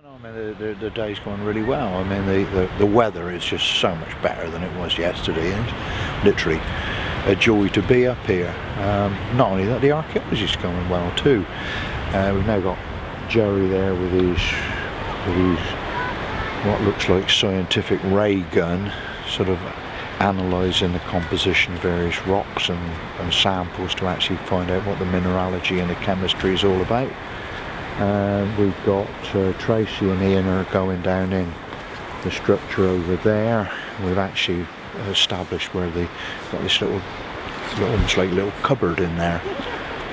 I mean, the day's going really well. I mean, the weather is just so much better than it was yesterday. It's literally a joy to be up here. Not only that, the archaeology's going well too. We've now got Jerry there with his what looks like scientific ray gun, sort of analysing the composition of various rocks and samples to actually find out what the mineralogy and the chemistry is all about. We've got Tracy and Ian are going down in the structure over there. We've actually established where they got this little almost like little cupboard in there,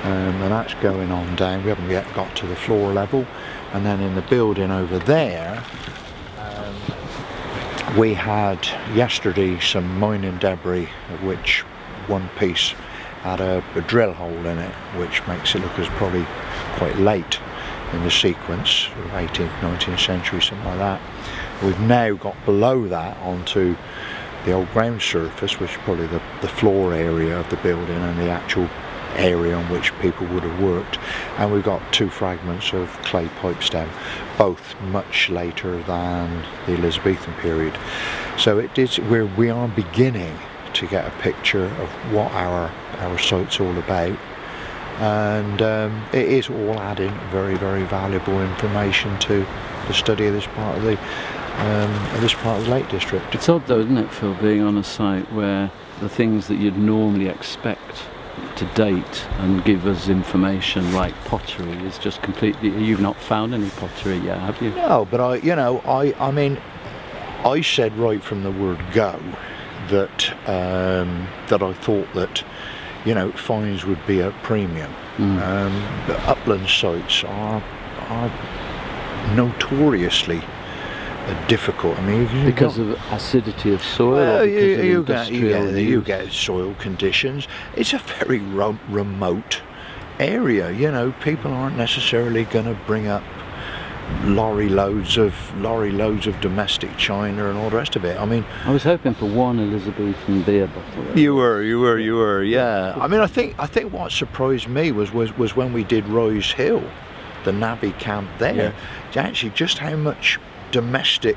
and that's going on down. We haven't yet got to the floor level. And then in the building over there, we had yesterday some mining debris, of which one piece had a drill hole in it, which makes it look as probably quite late in the sequence, sort of 18th, 19th century, something like that. We've now got below that onto the old ground surface, which is probably the floor area of the building and the actual area on which people would have worked. And we've got two fragments of clay pipe stem, both much later than the Elizabethan period. So we are beginning to get a picture of what our site's all about. And it is all adding very, very valuable information to the study of this part of the Lake District. It's odd though, isn't it, Phil, being on a site where the things that you'd normally expect to date and give us information like pottery is just completely. You've not found any pottery yet, have you? No, but I mean, I said right from the word go that I thought that, you know, fines would be at premium. The upland sites are notoriously difficult. I mean, because of acidity of soil. You get soil conditions. It's a very remote area. You know, people aren't necessarily going to bring up lorry loads of domestic china and all the rest of it. I mean, I was hoping for one Elizabethan beer bottle. You were, yeah. I mean, I think what surprised me was when we did Rise Hill, the Navy camp there. Yeah. Actually, just how much domestic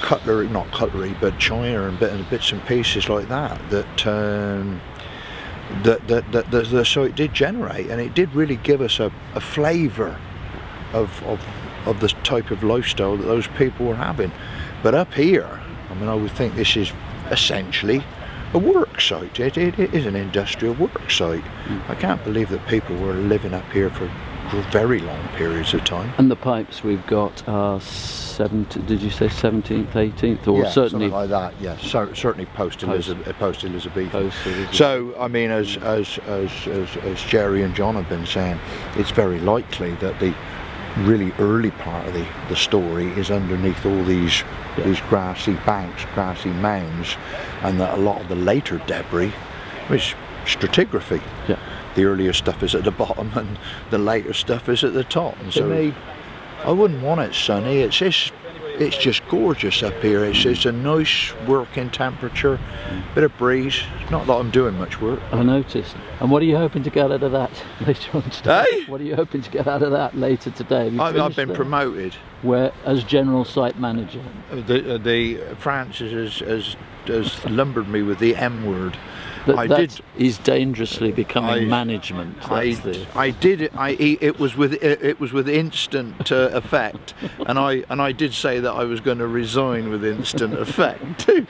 cutlery, not cutlery, but china and bits and pieces like that the site did generate, and it did really give us a flavour of the type of lifestyle that those people were having. But up here, I mean, I would think this is essentially a work site. It is an industrial work site. I can't believe that people were living up here for very long periods of time. And the pipes we've got are did you say 17th, 18th, or yeah, certainly something like that? Yeah, certainly post Elizabethan. So I mean, as Jerry and John have been saying, it's very likely that the really early part of the story is underneath all these grassy banks, grassy mounds, and that a lot of the later debris is stratigraphy. Yeah. The earlier stuff is at the bottom and the later stuff is at the top. And so me, I wouldn't want it sunny. It's just gorgeous up here. It's a nice working temperature, bit of breeze. Not that I'm doing much work. I noticed. And what are you hoping to get out of that later on today? Hey? What are you hoping to get out of that later today? I've been promoted. Where, as general site manager? The Francis has lumbered me with the M word. He's dangerously becoming management. It was with instant effect, and I did say that I was going to resign with instant effect too.